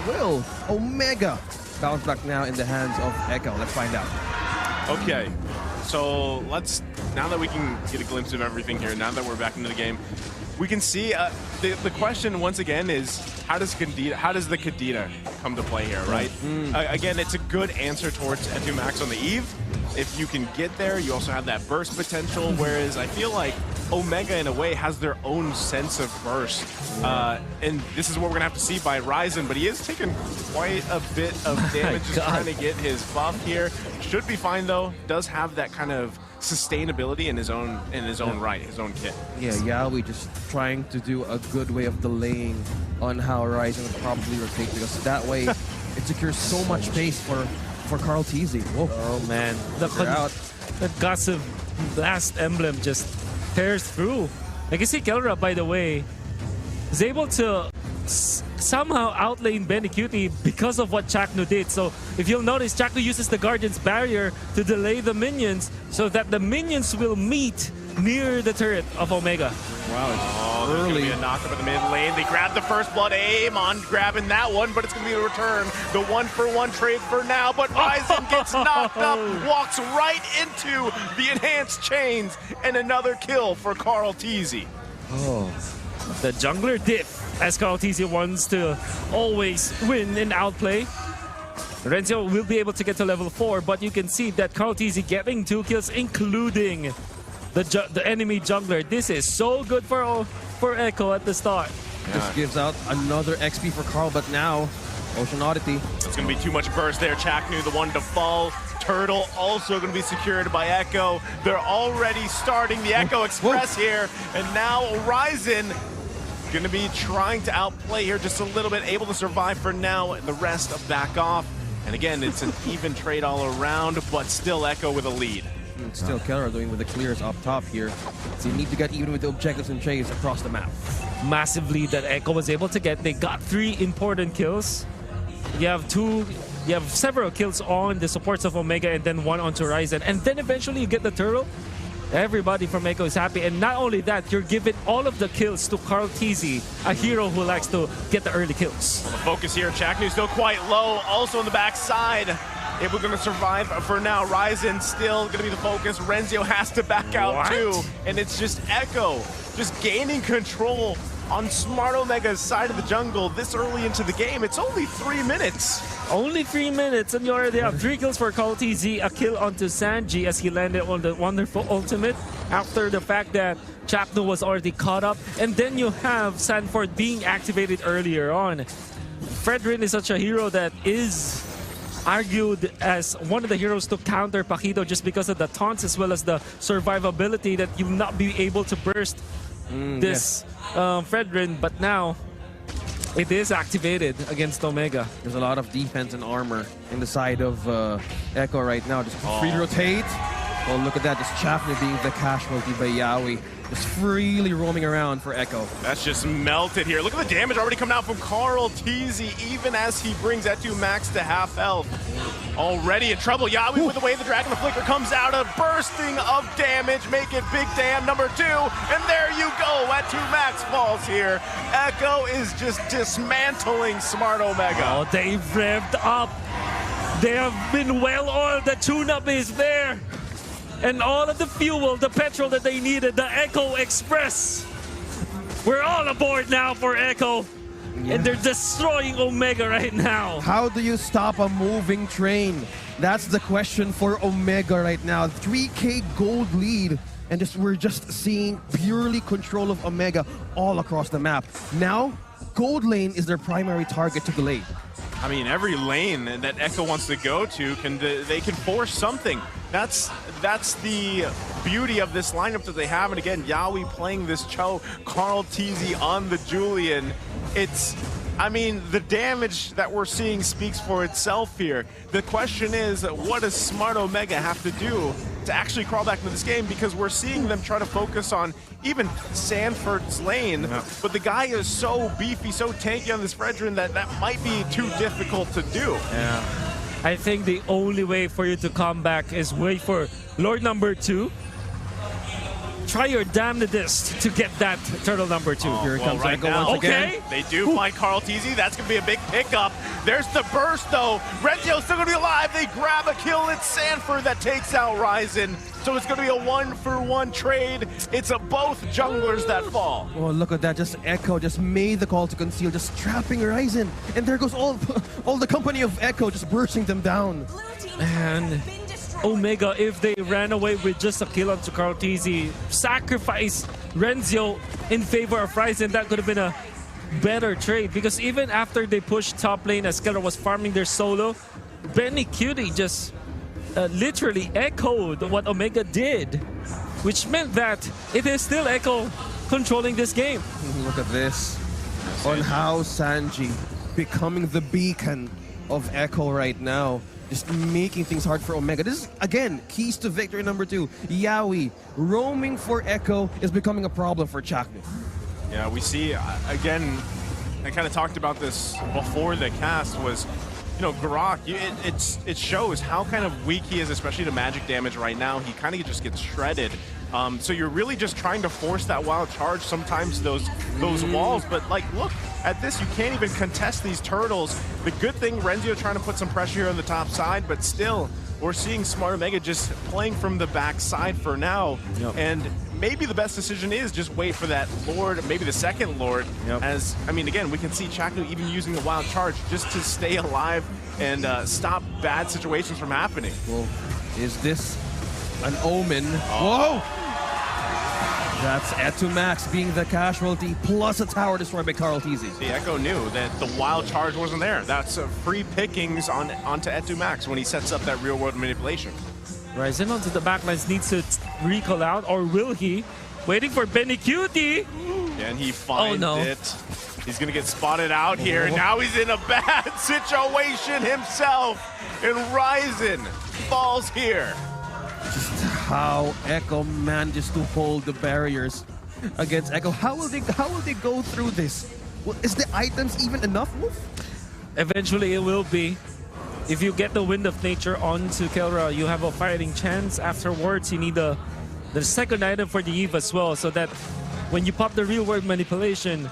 Will Omega bounce back now in the hands of Echo? Let's find out. Okay, so now that we can get a glimpse of everything here, now that we're back into the game, we can see the question once again is how does the Kadena come to play here, right? Again, it's a good answer towards S10 Max on the Eve. If you can get there, you also have that burst potential, whereas I feel like Omega, in a way, has their own sense of burst. And this is what we're going to have to see by Ryzen, but he is taking quite a bit of damage just trying to get his buff here. Should be fine, though. Does have that kind of sustainability in his own right, his own kit. Yeah, Yawi just trying to do a good way of delaying on how Ryzen would probably rotate, because that way it secures so much space for Carl Teasy. Whoa. Oh man, the Gossip Blast emblem just tears through. Like you see, Kelra, by the way, is able to somehow outlane Benny Cutie because of what Chaknu did. So if you'll notice, Chaknu uses the Guardian's Barrier to delay the minions so that the minions will meet near the turret of Omega. Wow, there's going to be a knockup in the mid lane. They grab the first blood. Amon grabbing that one, but it's going to be a return. The 1-for-1 trade for now, but Ryzen gets knocked up, walks right into the enhanced chains, and another kill for Carl Teasy. Oh, the jungler diff, as Carl Teasy wants to always win and outplay. Renzo will be able to get to level 4, but you can see that Carl Teasy getting 2 kills, including the enemy jungler. This is so good for Echo at the start. This gives out another XP for Carl, but now Ocean Oddity. It's going to be too much burst there. Chaknu, the one to fall. Turtle also going to be secured by Echo. They're already starting the Echo Express here, and now Ryzen going to be trying to outplay here just a little bit, able to survive for now. The rest back off. And again, it's an even trade all around, but still Echo with a lead. Still Keller doing with the clears up top here. So you need to get even with the objectives and trades across the map. Massive lead that Echo was able to get. They got 3 important kills. You have several kills on the supports of Omega and then 1 onto Ryzen. And then eventually you get the turtle. Everybody from Echo is happy. And not only that, you're giving all of the kills to Carl Teasy, a hero who likes to get the early kills. Well, the focus here, Chaknu's still quite low. Also on the backside. If we're going to survive for now, Ryzen still going to be the focus. Renzio has to back out too. And it's just Echo just gaining control on Smart Omega's side of the jungle this early into the game. It's only 3 minutes. Only 3 minutes, and you already have 3 kills for Carl TZ, a kill onto Sanji as he landed on the wonderful ultimate after the fact that Chaknu was already caught up. And then you have Sanford being activated earlier on. Fredrin is such a hero that is argued as one of the heroes to counter Paquito just because of the taunts as well as the survivability that you will not be able to burst this Fredrin, but now it is activated against Omega. There's a lot of defense and armor in the side of Echo right now. Just free to rotate. Oh, look at that. Just Chafner being the casualty by Yawi. Just freely roaming around for Echo. That's just melted here. Look at the damage already coming out from Carl Teasy, even as he brings S10 Max to half health. Already in trouble. Yawi with the way the Dragon of Flicker comes out, a bursting of damage, make it Big Damn number 2, and there you go. S10 Max falls here. Echo is just dismantling Smart Omega. Oh, they've revved up. They have been well oiled. The tune-up is there. And all of the fuel, the petrol that they needed, the Echo Express. We're all aboard now for Echo. Yeah. And they're destroying Omega right now. How do you stop a moving train? That's the question for Omega right now. 3K gold lead. And we're just seeing purely control of Omega all across the map. Now, gold lane is their primary target to delay. I mean, every lane that Echo wants to go to, they can force something. That's the beauty of this lineup that they have. And again, Yawi playing this Cho, Carl Teasy on the Julian. I mean, the damage that we're seeing speaks for itself here. The question is, what does Smart Omega have to do to actually crawl back into this game? Because we're seeing them try to focus on even Sanford's lane, but the guy is so beefy, so tanky on this Fredrin that might be too difficult to do. Yeah. I think the only way for you to come back is wait for Lord number 2 try your damnedest to get that turtle number 2. Here comes right Echo now, once again. Okay. They do find Carl TZ. That's going to be a big pickup. There's the burst, though. Renzio's still going to be alive. They grab a kill. It's Sanford that takes out Ryzen. So it's going to be a 1-for-1 trade. It's a both junglers that fall. Oh, look at that. Just Echo just made the call to conceal, just trapping Ryzen. And there goes all the company of Echo just bursting them down. And Omega, if they ran away with just a kill onto Carl TZ, sacrifice Renzio in favor of Ryzen, that could have been a better trade. Because even after they pushed top lane as Keller was farming their solo, Benny Cutie just literally echoed what Omega did, which meant that it is still Echo controlling this game. Look at this. On how Sanji becoming the beacon of Echo right now. Just making things hard for Omega. This is, again, keys to victory number 2. Yaoi roaming for Echo is becoming a problem for Chaknu. Yeah, we see, again, I kind of talked about this before the cast, was, you know, Garak, it shows how kind of weak he is, especially to magic damage right now. He kind of just gets shredded. So you're really just trying to force that wild charge, sometimes those walls, but like, look at this, you can't even contest these turtles. The good thing, Renzio trying to put some pressure here on the top side, but still, we're seeing Smart Omega just playing from the back side for now. Yep. And maybe the best decision is just wait for that Lord, maybe the second Lord. Yep. As, I mean, again, we can see Chaknu even using the wild charge just to stay alive and stop bad situations from happening. Well, is this an omen? Whoa! That's Etu Max being the casualty, plus a tower destroyed by Carl TZ. The Echo knew that the wild charge wasn't there. That's free pickings onto Etu Max when he sets up that real-world manipulation. Ryzen onto the backlines needs to recall out, or will he? Waiting for Benny Cutie. And he finds no. it. He's going to get spotted out here. Now he's in a bad situation himself. And Ryzen falls here. Just how Echo manages to hold the barriers against Echo. How will they go through this? Well, is the items even enough, Wolf? Eventually it will be. If you get the Wind of Nature onto Kelra, you have a fighting chance. Afterwards, you need the second item for the Eve as well, so that when you pop the real world manipulation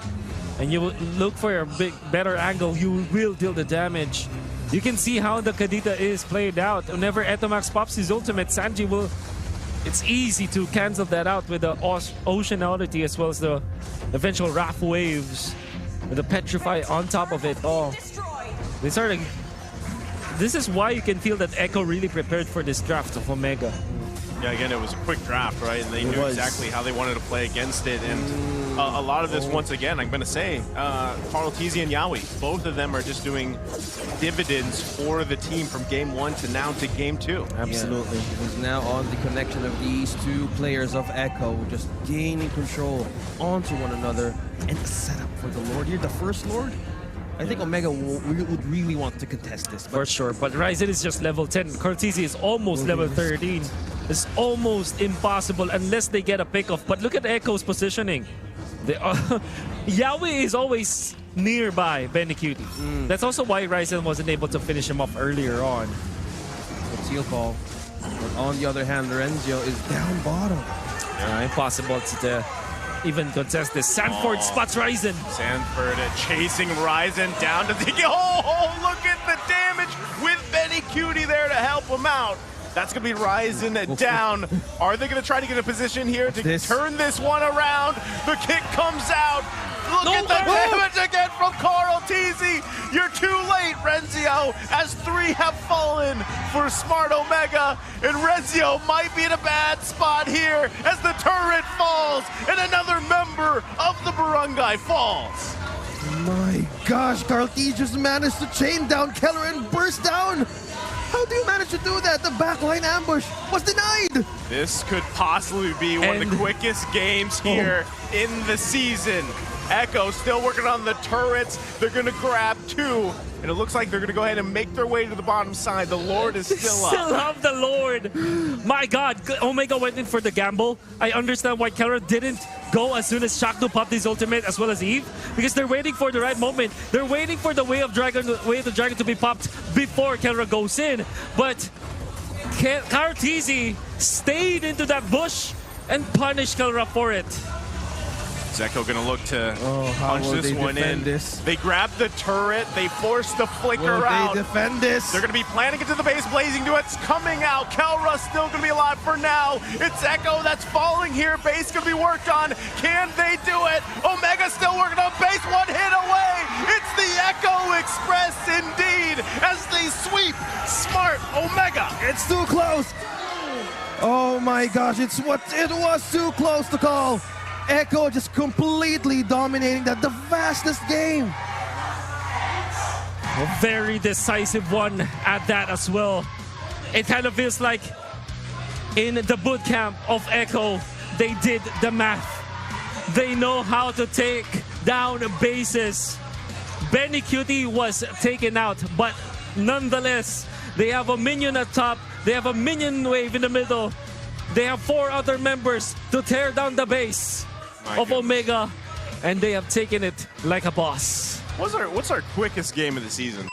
and you look for a better angle, you will deal the damage. You can see how the Kadita is played out. Whenever Etomax pops his ultimate, Sanji will... It's easy to cancel that out with the Oceanality as well as the eventual Wrath Waves. With the Petrify on top of it. Oh, these are the... This is why you can feel that Echo really prepared for this draft of Omega. Yeah, again, it was a quick draft, right? And they knew exactly how they wanted to play against it. And a lot of this, once again, I'm going to say, Carl TZ and Yaoi, both of them are just doing dividends for the team from game 1 to now to game 2. Absolutely. Yeah. It is now on the connection of these two players of Echo, just gaining control onto one another. And the setup for the Lord here, the first Lord. I think Omega would really want to contest this. For sure, but Ryzen is just level 10. Cortese is almost level 13. It's almost impossible unless they get a pick-off. But look at Echo's positioning. Yaoi is always nearby Benny Cutie. That's also why Ryzen wasn't able to finish him off earlier on. Seal ball. But on the other hand, Renzio is down bottom. Impossible to even contest this. Sanford spots Ryzen. Sanford chasing Ryzen down to the... Oh, look at the damage with Benny Cutie there to help him out. That's going to be Ryzen down. Are they going to try to get a position here to turn this one around? The kick comes out. Look at the damage again from Carl TZ. You're too late, Renzio, as 3 have fallen for Smart Omega. And Renzio might be in a bad spot here as the turret falls and another member of the barangay falls. My gosh, Carl T just managed to chain down Keller and burst down. How do you manage to do that? The backline ambush was denied. This could possibly be one of the quickest games here in the season. Echo still working on the turrets. They're going to grab 2. And it looks like they're going to go ahead and make their way to the bottom side. The Lord is still up. Still have the Lord. My God, Omega went in for the gamble. I understand why Keller didn't go as soon as Chaknu popped his ultimate as well as Eve, because they're waiting for the right moment. They're waiting for the Way of the Dragon to be popped before Keller goes in. But Kartizi stayed into that bush and punish Kelra for it. Zeko gonna look to how punch will this they one defend in. this? They grab the turret. They force the flicker Will out. they defend this? They're gonna be planning it to the base. Blazing Duet's coming out. Kelra still gonna be alive for now. It's Echo that's falling here. Base gonna be worked on. Can they do it? Omega still working on base. One hit away. It's the Echo Express indeed as they sweep smart Omega. It's too close. Oh my gosh, it was too close to call. Echo just completely dominating the fastest game. A very decisive one at that as well. It kind of feels like in the boot camp of Echo, they did the math. They know how to take down bases. Benny Cutie was taken out, but nonetheless, they have a minion at top. They have a minion wave in the middle. They have 4 other members to tear down the base of Omega, and they have taken it like a boss. What's our quickest game of the season?